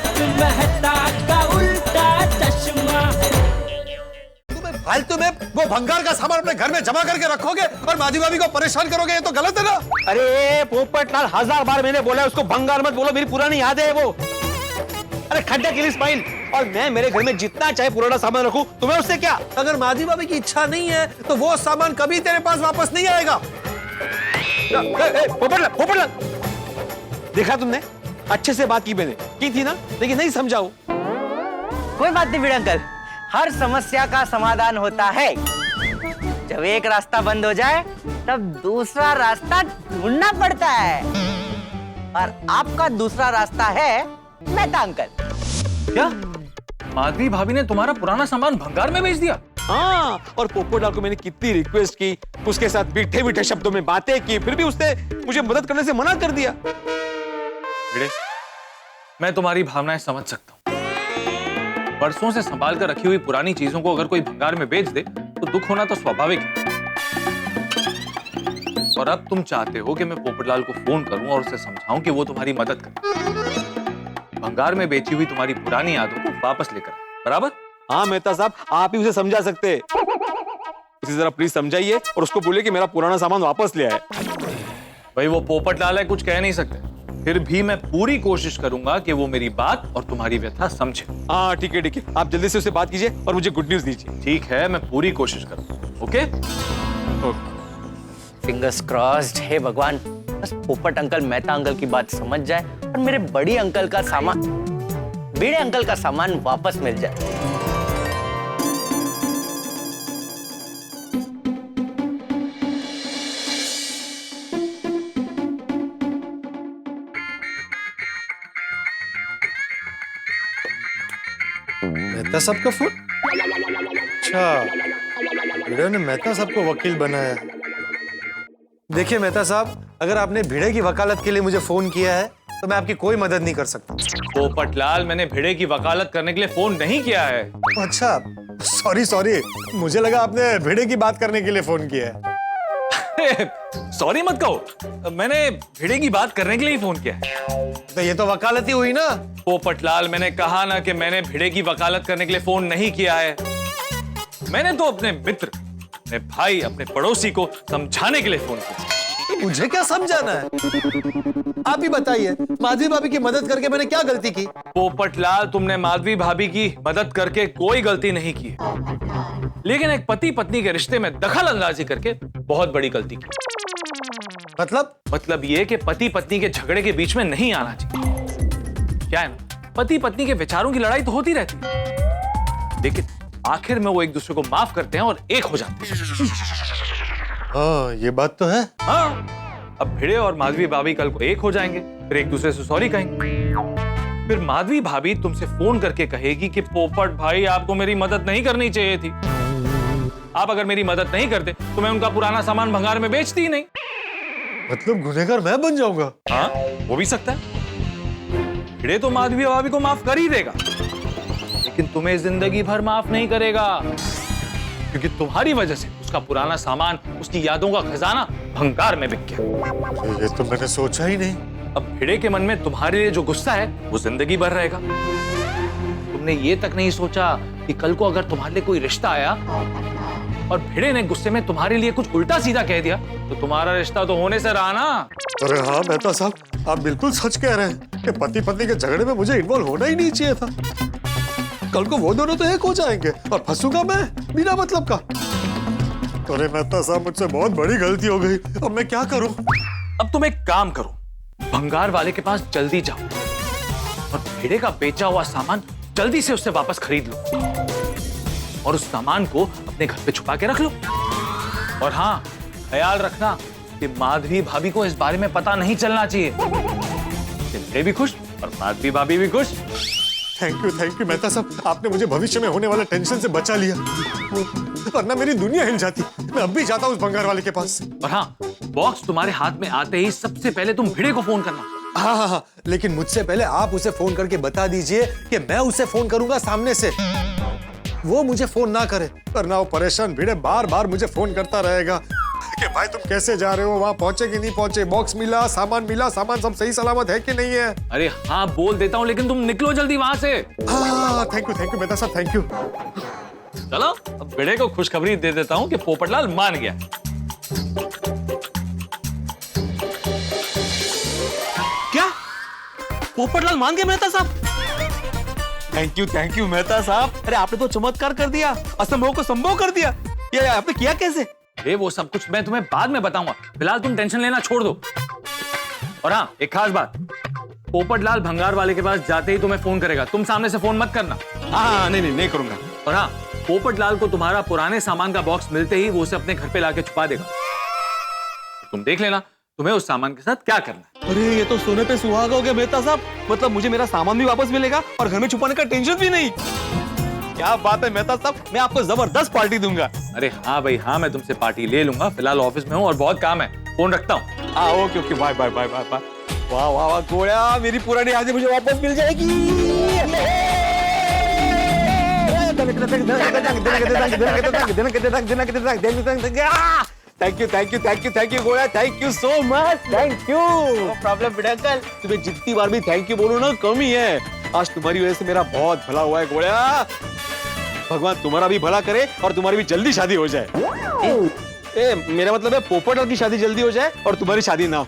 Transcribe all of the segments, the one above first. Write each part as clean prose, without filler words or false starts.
तारक मेहता का उल्टा चश्मा। फालतू में वो भंगार का सामान अपने घर में जमा करके रखोगे और माधी भाभी को परेशान करोगे, ये तो गलत है ना। अरे पोपटलाल, 1000 बार मैंने बोला उसको भंगार मत बोलो, मेरी पुरानी याद है वो। अरे खड्डे के लिए स्माइल, और मैं मेरे घर में जितना चाहे पुराना सामान रखूं, तुम्हें उससे क्या? अगर माधी भाभी की इच्छा नहीं है तो वो सामान कभी तेरे पास वापस नहीं आएगा। पोपटलाल, देखा तुमने, अच्छे से बात की मैंने, की थी ना, लेकिन नहीं समझाओ। कोई बात नहीं भिड़े अंकल, हर समस्या का समाधान होता है। जब एक रास्ता बंद हो जाए तब दूसरा रास्ता ढूंढना पड़ता है, और आपका दूसरा रास्ता है मेहता अंकल। क्या माधवी भाभी ने तुम्हारा पुराना सामान भंगार में बेच दिया? हाँ, और पोपटलाल को मैंने कितनी रिक्वेस्ट की, उसके साथ मीठे मीठे शब्दों में बातें की, फिर भी उसने मुझे मदद करने से मना कर दिया। भिड़े, मैं तुम्हारी भावनाएं समझ सकता हूँ। बरसों से संभाल कर रखी हुई पुरानी चीजों को अगर कोई भंगार में बेच दे तो दुख होना तो स्वाभाविक है। और अब तुम चाहते हो कि मैं पोपटलाल को फोन करूं और उसे समझाऊं कि वो तुम्हारी मदद करे, भंगार में बेची हुई तुम्हारी पुरानी यादों को वापस लेकर, बराबर? हाँ मेहता साहब, आप ही उसे समझा सकते हैं। उसे जरा प्लीज समझाइए और उसको बोलिए कि मेरा पुराना सामान वापस ले आए। भाई वो पोपटलाल है, कुछ कह नहीं सकते, फिर भी मैं पूरी कोशिश करूंगा कि वो मेरी बात और तुम्हारी व्यथा समझे। हाँ ठीक है, आप जल्दी से उससे बात कीजिए और मुझे गुड न्यूज दीजिए। ठीक है, मैं पूरी कोशिश करूंगा। ओके? Fingers crossed. हे भगवान, बस पोपट अंकल मेहता अंकल की बात समझ जाए और मेरे बड़ी अंकल का सामान, भिड़े अंकल का सामान वापस मिल जाए। मेहता साहब का फोन? अच्छा, भिड़े ने मेहता साहब को वकील बनाया। देखिए मेहता साहब, अगर आपने भिड़े की वकालत के लिए मुझे फोन किया है तो मैं आपकी कोई मदद नहीं कर सकता। पोपटलाल, मैंने भिड़े की वकालत करने के लिए फोन नहीं किया है। अच्छा, सॉरी, मुझे लगा आपने भिड़े की बात करने के लिए फोन किया है। सॉरी मत कहो, मैंने भिड़े की बात करने के लिए ही फोन किया है। तो ये तो वकालत ही हुई ना। पोपटलाल, मैंने कहा ना कि मैंने भिड़े की वकालत करने के लिए फोन नहीं किया है। मैंने तो अपने मित्र, अपने भाई, अपने पड़ोसी को समझाने के लिए फोन किया। मुझे क्या समझाना है? आप ही बताइए, माधवी भाभी की मदद करके मैंने क्या गलती की? पोपटलाल, तुमने माधवी भाभी की मदद करके कोई गलती नहीं की, लेकिन एक पति पत्नी के रिश्ते में दखल अंदाजी करके बहुत बड़ी गलती की। मतलब ये कि पति पत्नी के झगड़े के बीच में नहीं आना चाहिए। क्या है ना, पति पत्नी के विचारों की लड़ाई तो होती रहती है, लेकिन आखिर में वो एक दूसरे को माफ करते हैं और एक हो जाते हैं। हाँ, ये बात तो है। हाँ, अब भिड़े और माधवी भाभी कल को एक हो जाएंगे, फिर एक दूसरे से सॉरी कहेंगे। फिर माधवी भाभी तुमसे फोन करके कहेगी कि पोपट भाई, आपको मेरी मदद नहीं करनी चाहिए थी। आप अगर मेरी मदद नहीं करते तो मैं उनका पुराना सामान भंगार में बेचती ही नहीं। मतलब गुनहगार मैं बन जाऊंगा? हाँ, वो भी सकता है। भिड़े तो माधवी भाभी को माफ कर ही देगा, लेकिन तुम्हें जिंदगी भर माफ नहीं करेगा, क्योंकि तुम्हारी वजह से उसका पुराना सामान, उसकी यादों का खजाना भंगार में बिक गया। ये तो मैंने सोचा ही नहीं। अब भिड़े के मन में तुम्हारे लिए जो गुस्सा है वो जिंदगी भर रहेगा। तुमने ये तक नहीं सोचा कि कल को अगर तुम्हारे लिए कोई रिश्ता आया और भिड़े ने गुस्से में तुम्हारे लिए कुछ उल्टा सीधा कह दिया तो तुम्हारा रिश्ता तो होने से रहा ना। अरे हाँ मेहता साहब, आप बिल्कुल सच कह रहे हैं कि पति पत्नी के झगड़े में मुझे इन्वॉल्व होना ही नहीं चाहिए था। कल को वो दोनों तो एक हो जाएंगे और फंसूंगा मैं बिना मतलब का। अरे मेहता साहब, मुझसे बहुत बड़ी गलती हो गई, अब मैं क्या करूं? अब तुम एक काम करो, भंगार वाले के पास जल्दी जाओ और भिड़े का बेचा हुआ सामान जल्दी से उससे वापस खरीद लो और उस सामान को अपने घर पे छुपा के रख लो। और हाँ, ख्याल रखना कि माधवी भाभी को इस बारे में पता नहीं चलना चाहिए। भिड़े भी खुश और माधवी भाभी भी खुश। थैंक यू मेहता साहब, आपने मुझे भविष्य में होने वाले टेंशन से बचा लिया, वरना मेरी दुनिया हिल जाती। मैं अब भी जाता हूँ उस भंगार वाले के पास। और हाँ, बॉक्स तुम्हारे हाथ में आते ही सबसे पहले तुम भिड़े को फोन करना। हाँ, लेकिन मुझसे पहले आप उसे फोन करके बता दीजिए कि मैं उसे फोन करूंगा सामने से, वो मुझे फोन ना करे, वरना वो परेशान भिड़े बार बार मुझे फोन करता रहेगा कि भाई तुम कैसे जा रहे हो, वहां पहुंचे कि नहीं पहुंचे, बॉक्स मिला, सामान सब सही सलामत है कि नहीं है। अरे हाँ बोल देता हूँ, लेकिन तुम निकलो जल्दी वहां से। थैंक यू मेहता साहब, थैंक यू। चलो अब बेड़े को खुशखबरी दे देता हूँ कि पोपटलाल मान गया। क्या पोपटलाल मान गए मेहता साहब? थैंक यू मेहता साहब। अरे आपने तो चमत्कार कर दिया, असंभव को संभव कर दिया। ये आपने किया कैसे? ये वो सब कुछ मैं तुम्हें बाद में बताऊंगा, फिलहाल तुम टेंशन लेना छोड़ दो। और हाँ एक खास बात, पोपटलाल भंगार वाले के पास जाते ही तुम्हें फोन करेगा, तुम सामने से फोन मत करना। हाँ नहीं करूंगा। और हाँ पोपटलाल को तुम्हारा पुराने सामान का बॉक्स मिलते ही वो उसे अपने घर पे लाके छुपा देगा। तुम देख लेना तुम्हें उस सामान के साथ क्या करना है। अरे ये तो सोने पे सुहागा हो गया मेहता साहब। मतलब मुझे मेरा सामान भी वापस मिलेगा और घर में छुपाने का टेंशन भी नहीं। क्या बात है मेहता साहब, मैं आपको जबरदस्त पार्टी दूंगा। अरे हाँ भाई हाँ, मैं तुमसे पार्टी ले लूंगा, फिलहाल ऑफिस में हूँ और बहुत काम है, फोन रखता हूँ। हाँ ओके बाय। वाह गोया, मेरी पुरानी यादें मुझे वापस मिल जाएगी। थैंक यू गोया, thank you so much, thank you. No problem Bida uncle. तुम्हें जितनी बार भी थैंक यू बोलो ना कम ही है। आज तुम्हारी वजह से मेरा बहुत भला हुआ है गोया। भगवान तुम्हारा भी भला करे और तुम्हारी भी जल्दी शादी हो जाए। मेरा मतलब है पोपटलाल की शादी जल्दी हो जाए और तुम्हारी शादी ना हो।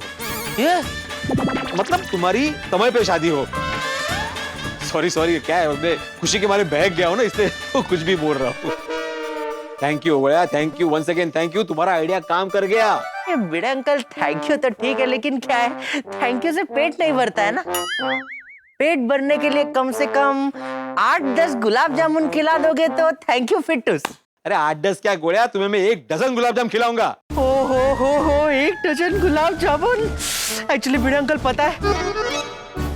मतलब तुम्हारी समय पे शादी हो। सॉरी क्या है, मैं खुशी के मारे बहक गया हूँ ना, इसलिए कुछ भी बोल रहा हूँ। थैंक यू गोया, thank you once again, thank you. तुम्हारा आइडिया काम कर गया। ये बिड़ा अंकल थैंक यू तो ठीक है, लेकिन क्या है, थैंक यू से पेट नहीं भरता है ना। पेट भरने के लिए कम से कम 8-10 गुलाब जामुन खिला दोगे तो थैंक यू फिटूस। अरे 8-10 क्या गोया, तुम्हें मैं 1 डजन गुलाब जामुन खिलाऊंगा। हो 1 dozen gulab jamun. Actually बिड़ा uncle पता है,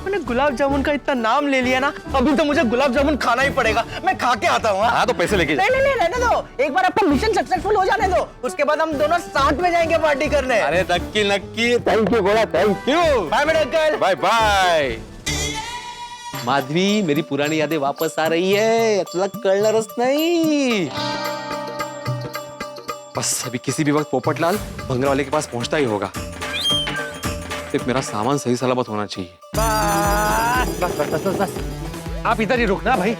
मैंने गुलाब जामुन का इतना नाम ले लिया ना, अभी तो मुझे गुलाब जामुन खाना ही पड़ेगा। मैं खा के आता हूँ। हाँ तो पैसे लेके नहीं रहने दो, एक बार आपका मिशन सक्सेसफुल हो जाने दो, उसके बाद हम दोनों साथ में जाएंगे पार्टी करने। अरे नक्की, थैंक यू गोया, thank you. Bye Bida uncle. Bye. Madhavi, मेरी पुरानी यादें वापस आ रही है, तुला कळणारच नहीं। बस अभी किसी भी वक्त पोपटलाल भंगार वाले के पास पहुंचता ही होगा। सिर्फ मेरा सामान सही सलामत होना चाहिए। बस। आप इधर ही रुकना भाई।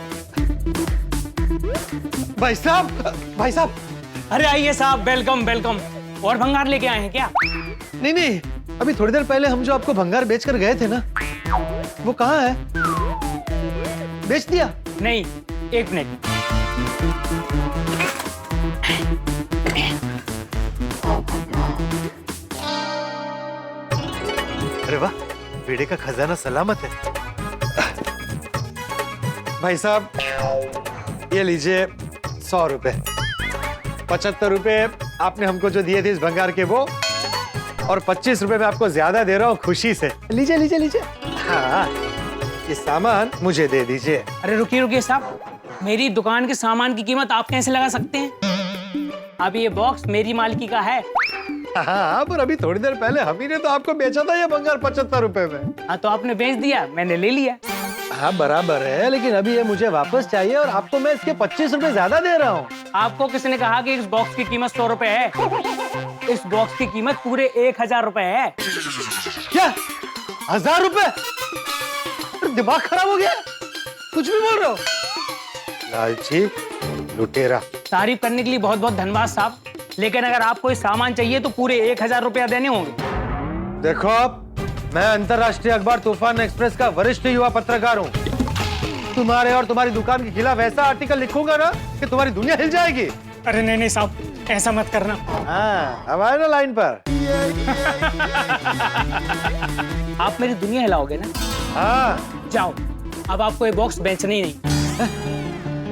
भाई साहब। अरे आइए साहब, वेलकम। और भंगार लेके आए हैं क्या? नहीं, अभी थोड़ी देर पहले हम जो आपको भंगार बेचकर गए थे ना, वो कहाँ है? बेच दिया? नहीं, 1 मिनट। अरे वाह, बेड़े का खजाना सलामत है। भाई साहब, ये लीजिए 100 रुपए। 75 रुपए आपने हमको जो दिए थे इस भंगार के वो, और 25 रुपए मैं आपको ज्यादा दे रहा हूँ खुशी से। लीजिए। हाँ, ये सामान मुझे दे दीजिए। अरे रुकिए साहब, मेरी दुकान के सामान की कीमत आप कैसे लगा सकते हैं? अब ये बॉक्स मेरी मालिकी का है। हाँ, पर अभी थोड़ी देर पहले हम ही ने तो आपको बेचा था ये भंगार 75 रुपए में। हाँ तो आपने बेच दिया, मैंने ले लिया। हाँ बराबर है, लेकिन अभी ये मुझे वापस चाहिए और आपको मैं इसके 25 रुपए ज्यादा दे रहा हूँ। आपको किसने कहा कि इस बॉक्स की कीमत 100 रुपए है? इस बॉक्स की कीमत पूरे 1000 रुपए है। क्या 1000 रुपए? दिमाग खराब हो गया, कुछ भी बोल रहे हो। लालची लुटेरा। तारीफ करने के लिए बहुत बहुत धन्यवाद साहब, लेकिन अगर आपको इस सामान चाहिए तो पूरे 1000 रुपया देने होंगे। देखो, मैं अंतर्राष्ट्रीय अखबार तूफान एक्सप्रेस का वरिष्ठ युवा पत्रकार हूँ। तुम्हारे और तुम्हारी दुकान के खिलाफ ऐसा आर्टिकल लिखूंगा ना कि तुम्हारी दुनिया हिल जाएगी। अरे नहीं साहब, ऐसा मत करना। हाँ, अब आए ना लाइन पर। आप मेरी दुनिया हिलाओगे ना? हाँ। जाओ, अब आपको ये बॉक्स बेचना ही नहीं।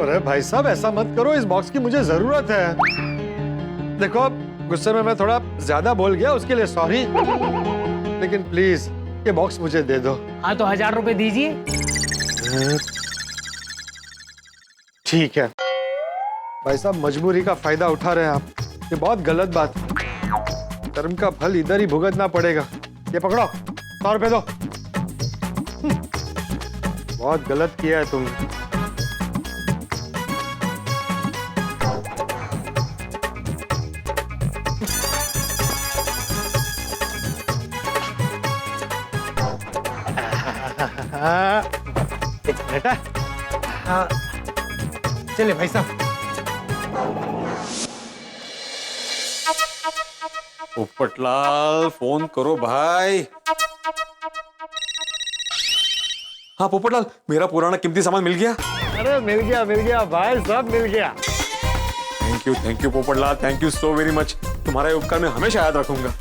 अरे भाई साहब, ऐसा मत करो, इस बॉक्स की मुझे जरूरत है। देखो, गुस्से में मैं थोड़ा ज्यादा बोल गया, उसके लिए सॉरी, लेकिन प्लीज ये बॉक्स मुझे दे दो। हाँ तो 1000 रुपए दीजिए। ठीक है भाई साहब, मजबूरी का फायदा उठा रहे हैं आप, ये बहुत गलत बात है। कर्म का फल इधर ही भुगतना पड़ेगा। ये पकड़ो, 100 रुपए दो। बहुत गलत किया है तुमने। बेटा हाँ चलिए भाई साहब। पोपटलाल फोन करो भाई। हाँ पोपटलाल, मेरा पुराना कीमती सामान मिल गया। अरे मिल गया भाई, सब मिल गया। Thank you Popatlal, thank you so very much. तुम्हारा ये उपकार मैं हमेशा याद रखूंगा।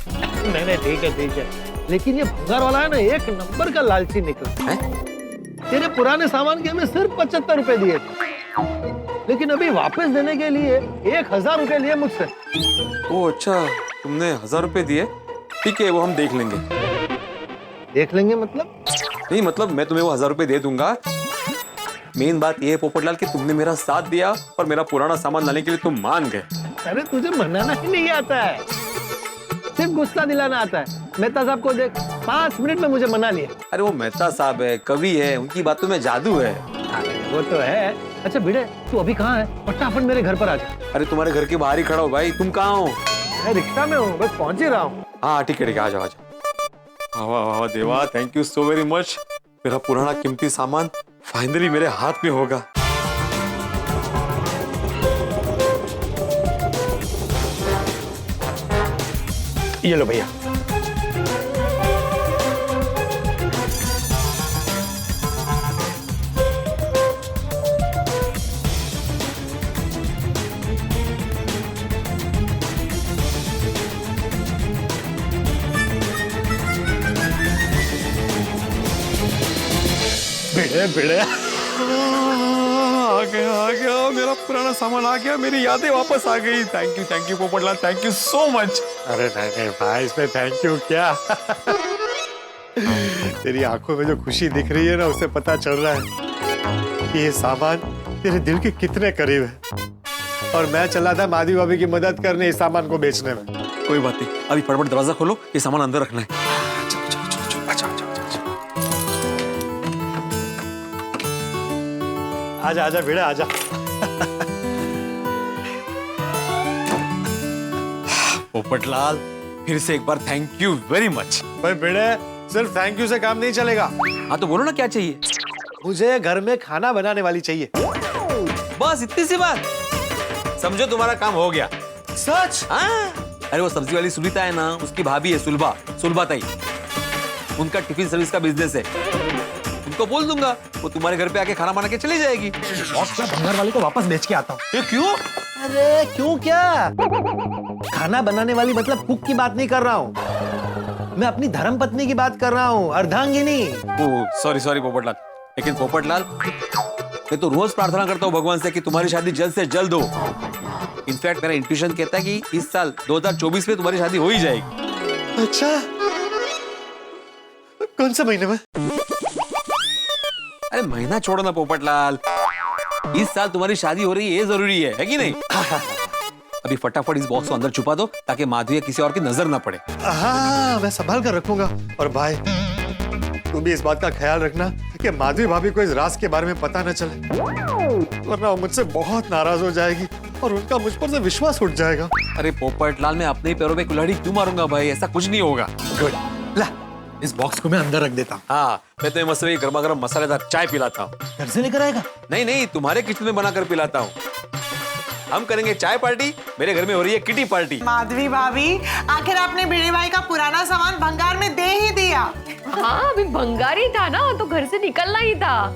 नहीं ठीक है, लेकिन ये भंगार वाला है ना, एक नंबर का लालची निकला है। तेरे पुराने सामान के हमें सिर्फ 75 रुपए दिए थे, लेकिन अभी वापस देने के लिए 1000 रुपए लिए मुझसे। ओ अच्छा, तुमने 1000 रुपए दिए? ठीक है, वो हम देख लेंगे। देख लेंगे मतलब? नहीं मतलब मैं तुम्हें वो 1000 रुपए दे दूंगा। मेन बात ये है पोपटलाल कि तुमने मेरा साथ दिया और मेरा पुराना सामान लाने के लिए तुम मान गए। अरे तुझे मनाना ही नहीं आता है, सिर्फ गुस्सा दिलाना आता है। मेहता साहब को देख, 5 मिनट में मुझे मना लिया। अरे वो मेहता साहब है, कवि है, उनकी बातों में जादू है। वो तो है। अच्छा भिड़े, तू अभी कहाँ है? फटाफट मेरे घर पर आ जा। अरे तुम्हारे घर के बाहर ही खड़ा हो भाई, तुम कहाँ हो? मैं रिक्शा में हूँ, बस पहुंच ही रहा हूँ। हाँ ठीक है, आ जाओ। वाह देवा, thank you so very much. मेरा पुराना कीमती सामान फाइनली मेरे हाथ में होगा। ये लो भैया। भिड़े आ गया मेरा पुराना सामान आ गया, मेरी यादें वापस आ गई। Thank you Popatlal, thank you so much. अरे नहीं भाई, इसमें थैंक यू क्या। तेरी आंखों में जो खुशी दिख रही है ना, उससे पता चल रहा है कि ये सामान तेरे दिल के कितने करीब है। और मैं चला था माधवी भाभी की मदद करने इस सामान को बेचने में। कोई बात नहीं, अभी फटाफट दरवाजा खोलो, ये सामान अंदर रखना है। आजा भिड़े आजा। पोपटलाल फिर से एक बार थैंक यू वेरी मच। भाई भिड़े, सिर्फ थैंक यू से काम नहीं चलेगा। हाँ तो बोलो ना क्या चाहिए। मुझे घर में खाना बनाने वाली चाहिए। बस इतनी सी बात, समझो तुम्हारा काम हो गया। सच? हाँ, अरे वो सब्जी वाली सुनीता है ना, उसकी भाभी है सुलभा ताई, उनका टिफिन सर्विस का बिजनेस है। उनको बोल दूंगा, वो तुम्हारे घर पे आके खाना बना के चली जाएगी। भंगार वाले को वापस बेच के आता हूँ। ये क्यों? अरे क्यों क्या? खाना बनाने वाली मतलब कुक की बात नहीं कर रहा हूँ, मैं अपनी धर्म पत्नी की बात कर रहा हूँ, अर्धांगिनी। ओह सॉरी पोपटलाल, लेकिन पोपटलाल मैं तो रोज प्रार्थना करता हूँ भगवान से कि तुम्हारी शादी जल्द से जल्द हो। इनफैक्ट मेरा इंट्यूशन कहता है कि इस साल 2024 में तुम्हारी शादी हो ही जाएगी। अच्छा, कौन से महीने में? अरे महीना छोड़ो ना पोपटलाल, इस साल तुम्हारी शादी हो रही है, ये जरूरी है कि नहीं? अभी फटाफट इस बॉक्स को अंदर छुपा दो ताकि माधवी या किसी और की नजर ना पड़े। हाँ, मैं संभाल कर रखूंगा। और भाई तू भी इस बात का ख्याल रखना कि माधवी भाभी को इस राज के बारे में पता न चले, वरना वो मुझसे बहुत नाराज हो जाएगी और उनका मुझ पर से विश्वास उठ जाएगा। अरे पोपटलाल, मैं अपने ही पैरों पे कुल्हाड़ी क्यों मारूंगा भाई, ऐसा कुछ नहीं होगा। गुड, ला इस बॉक्स को मैं अंदर रख देता हूँ। हाँ, मैं तो मस्त गर्मा गर्म मसालेदार चाय पिलाता हूँ। घर से लेकर आएगा? नहीं, तुम्हारे किचन में बनाकर पिलाता हूँ। हम करेंगे चाय पार्टी, मेरे घर में हो रही है किटी पार्टी। माधवी भाभी, आखिर आपने भिड़े भाई का पुराना सामान भंगार में दे ही दिया। हाँ, अभी भंगार ही था ना, तो घर से निकलना ही था।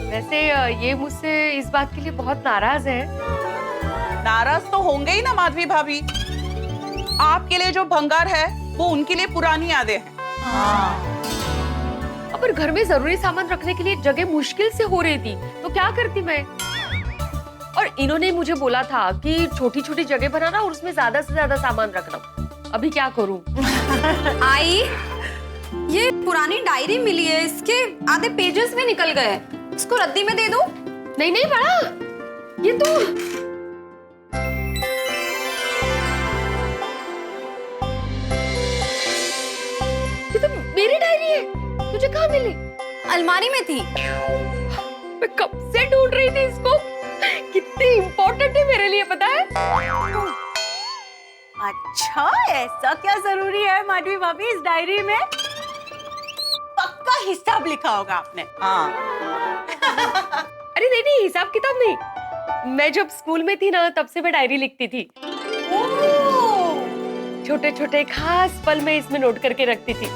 वैसे ये मुझसे इस बात के लिए बहुत नाराज है। नाराज तो होंगे ही ना माधवी भाभी, आपके लिए जो भंगार है वो उनके लिए पुरानी यादें हैं। पर घर में जरूरी सामान रखने के लिए जगह मुश्किल से हो रही थी, तो क्या करती मैं? और इन्होंने मुझे बोला था कि छोटी छोटी जगह बनाना और उसमें ज्यादा से ज्यादा सामान रखना। अभी क्या करूं? आई, ये पुरानी डायरी मिली है, इसके आधे पेजेस में निकल गए, इसको रद्दी में दे दूं? नहीं बड़ा, ये तो मेरी डायरी है। तुझे कहाँ मिली? अलमारी में थी। मैं कब से ढूंढ रही थी इसको। कितनी इम्पोर्टेंट है मेरे लिए, पता है? अच्छा, ऐसा क्या जरूरी है माधवी भाभी इस डायरी में? सबका हिसाब लिखा होगा आपने। हाँ अरे नहीं नहीं, हिसाब किताब नहीं। मैं जब स्कूल में थी ना, तब से मैं डायरी लिखती थी। छोटे छोटे खास पल मैं इसमें नोट करके रखती थी।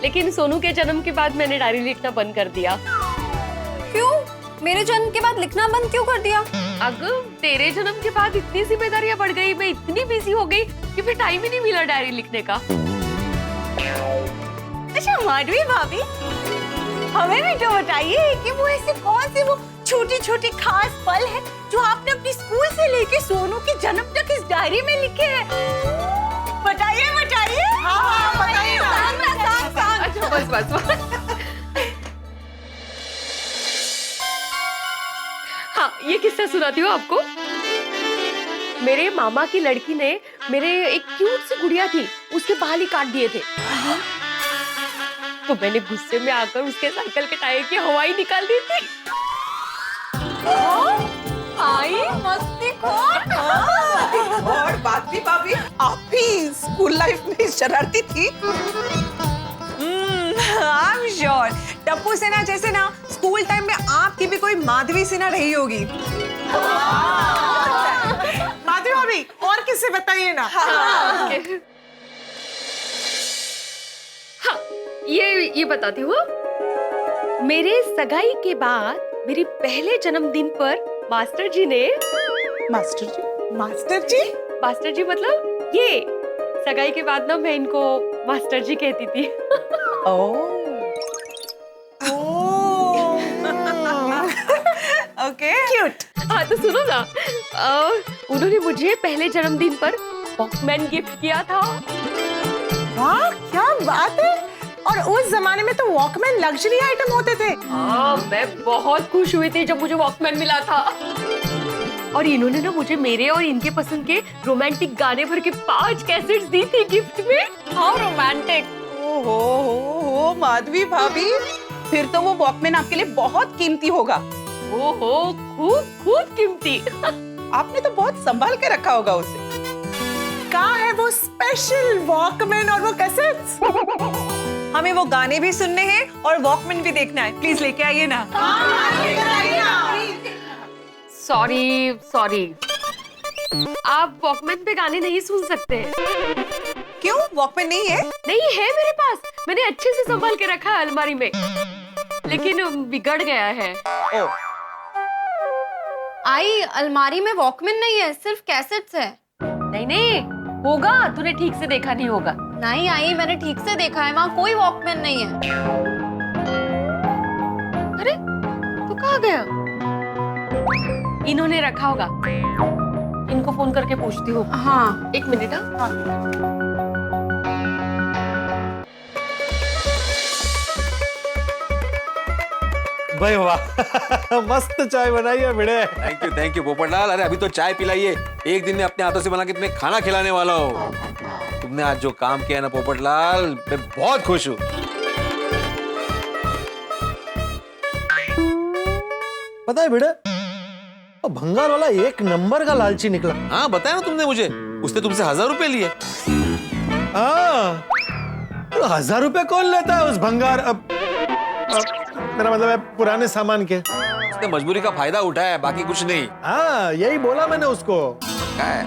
लेकिन सोनू के जन्म के बाद मैंने डायरी लिखना बंद कर दिया। क्यों? मेरे जन्म के बाद लिखना बंद क्यों कर दिया? अगर तेरे जन्म के बाद इतनी जिम्मेदारियां बढ़ गई, मैं इतनी बिजी हो गई कि फिर टाइम ही नहीं मिला डायरी लिखने का। अच्छा माधवी भाभी, हमें भी तो बताइए कि वो ऐसे कौन से वो छोटी छोटी खास पल है जो आपने अपनी स्कूल से लेके सोनू के जन्म तक इस डायरी में लिखे हैं। बताइए बताइए। हाँ बताइए। अच्छा बस। हाँ, ये किस्सा सुनाती हूँ आपको। मेरे मामा की लड़की ने मेरे एक क्यूट सी गुड़िया थी, उसके बाल ही काट दिए थे। तो मैंने गुस्से में आकर उसके साइकिल के टायर की हवा ही निकाल दी थी। आई मस्ती खोर। और माधवी भाभी, आप भी स्कूल लाइफ में शरारती थी। I am sure Tappu Sinha जैसे ना स्कूल टाइम में आपकी भी कोई माधवी सिन्हा रही होगी। माधवी भाभी, और किससे बताइए ना। हाँ, ये बताती हूँ। मेरे सगाई के बाद मेरे पहले जन्मदिन पर मास्टर जी ने मास्टर जी मतलब ये सगाई के बाद ना मैं इनको मास्टर जी कहती थी। Okay cute. हाँ तो सुनो ना, उन्होंने मुझे पहले जन्मदिन पर वॉकमैन गिफ्ट किया था। वाह क्या बात है। और उस जमाने में तो वॉकमैन लग्जरी आइटम होते थे। हाँ, मैं बहुत खुश हुई थी जब मुझे वॉकमैन मिला था। और इन्होंने ना मुझे मेरे और इनके पसंद के रोमांटिक गाने भर के 5 कैसेट्स दी थी गिफ्ट में। How romantic. ओहो माधवी भाभी, फिर तो वो वॉकमैन आपके लिए बहुत कीमती होगा। ओहो, खूब कीमती। आपने तो बहुत संभाल के रखा होगा उसे। कहाँ है वो स्पेशल वॉकमैन और वो कैसेट्स? हमें वो गाने भी सुनने हैं और वॉकमैन भी देखना है। प्लीज लेके आइए ना। सॉरी, आप वॉकमैन पे गाने नहीं सुन सकते। क्यों? वॉकमैन नहीं है? नहीं है मेरे पास, मैंने अच्छे से संभाल के रखा है अलमारी में, लेकिन बिगड़ गया है। आई, अलमारी में वॉकमैन नहीं है, सिर्फ कैसेट्स है। नहीं होगा, तूने ठीक से देखा नहीं होगा। नहीं आई, मैंने ठीक से देखा है, वहाँ कोई वॉकमैन नहीं है। अरे तू कहाँ गया? इन्होंने रखा होगा, इनको फोन करके पूछती हूँ। हाँ 1 मिनट। हाँ भाई वाह, मस्त चाय बनाई है भिड़े। Thank you Popatlal. अरे अभी तो चाय पिलाइए, एक दिन में अपने हाथों से बना के तुम्हें खाना खिलाने वाला हो। तुमने आज जो काम किया ना पोपटलाल, मैं बहुत खुश हूँ। पता है भिड़े, भंगार वाला 1 नंबर का लालची निकला। हाँ बताया ना तुमने मुझे, उसने तुमसे 1000 रुपए लिए। हाँ, तो 1000 रुपए कौन लेता है उस भंगार मेरा मतलब है पुराने सामान के। उसने मजबूरी का फायदा उठाया है, बाकी कुछ नहीं। हाँ यही बोला मैंने उसको। क्या है?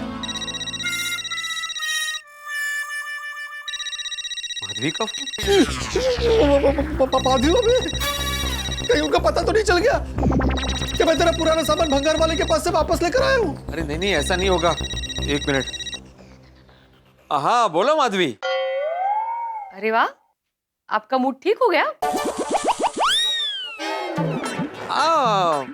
माधवी का माधवी भाभी, कहीं उनका पता तो नहीं चल गया कि मैं तेरा पुराना सामान भंगार वाले के पास से वापस लेकर आया हूँ? अरे नहीं ऐसा नहीं होगा। 1 मिनट। हाँ बोलो माधवी। अरे वाह, आपका मूड ठीक हो गया? हाँ,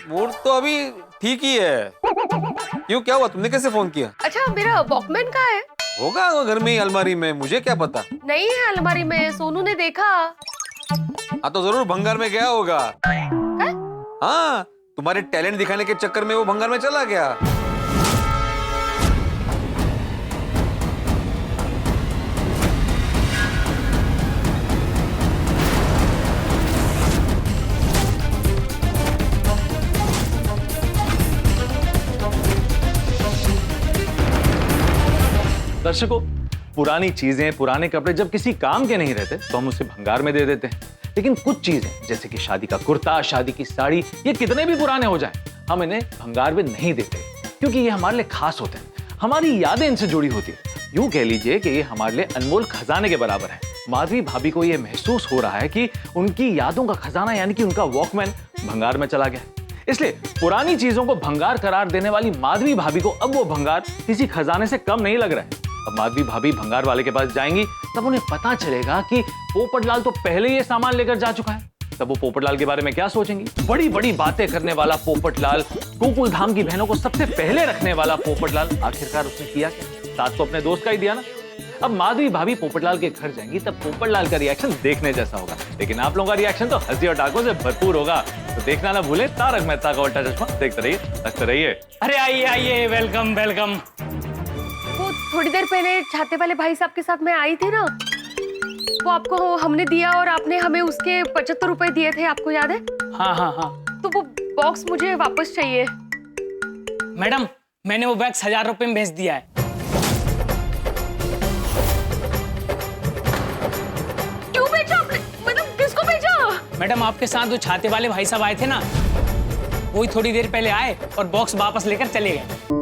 मूड तो अभी ठीक ही है। क्यों, क्या हुआ? तुमने कैसे फोन किया? अच्छा, मेरा वॉकमैन कहाँ है? होगा वो घर में ही, अलमारी में, मुझे क्या पता। नहीं है अलमारी में, सोनू ने देखा। हाँ तो जरूर भंगार में गया होगा। हाँ, तुम्हारे टैलेंट दिखाने के चक्कर में वो भंगार में चला गया। दर्शकों, पुरानी चीजें, पुराने कपड़े जब किसी काम के नहीं रहते तो हम उसे भंगार में दे देते हैं। लेकिन कुछ चीजें जैसे कि शादी का कुर्ता, शादी की साड़ी, ये कितने भी पुराने हो जाएं, हम इन्हें भंगार में नहीं देते, क्योंकि ये हमारे लिए खास होते हैं, हमारी यादें इनसे जुड़ी होती है। यूं कह लीजिए कि ये हमारे लिए अनमोल खजाने के बराबर है। माधवी भाभी को ये महसूस हो रहा है कि उनकी यादों का खजाना यानी कि उनका वॉकमैन भंगार में चला गया। इसलिए पुरानी चीजों को भंगार करार देने वाली माधवी भाभी को अब वो भंगार किसी खजाने से कम नहीं लग रहा है। अब माधवी भाभी भंगार वाले के पास जाएंगी, तब उन्हें पता चलेगा कि पोपटलाल तो पहले ये सामान लेकर जा चुका है। तब वो पोपटलाल के बारे में क्या सोचेंगी? बड़ी बड़ी बातें करने वाला पोपटलाल, गोकुल धाम की बहनों को सबसे पहले रखने वाला पोपटलाल, आखिरकार उसने किया क्या? साथ तो अपने दोस्त का ही दिया ना। अब माधवी भाभी पोपटलाल के घर जाएंगी, तब पोपटलाल का रिएक्शन देखने जैसा होगा, लेकिन आप लोगों का रिएक्शन तो हंसी और टाकों से भरपूर होगा। तो देखना ना भूले तारक मेहता का उल्टा चश्मा। देखते रहिए, देखते रहिए। अरे आइए आइए, वेलकम वेलकम। वो थोड़ी देर पहले छाते वाले भाई साहब के साथ मैं आई थी ना, वो आपको हमने दिया और आपने हमें उसके 75 रुपए दिए थे, आपको याद है? हाँ हाँ हाँ। तो वो बॉक्स मुझे वापस चाहिए। मैडम, मैंने वो बैग 1000 रुपए में भेज दिया है। क्यों भेजा आपने? मतलब किसको भेजा? मैडम, आपके साथ जो छाते वाले भाई साहब आए थे ना, वही थोड़ी देर पहले आए और बॉक्स वापस लेकर चले गए।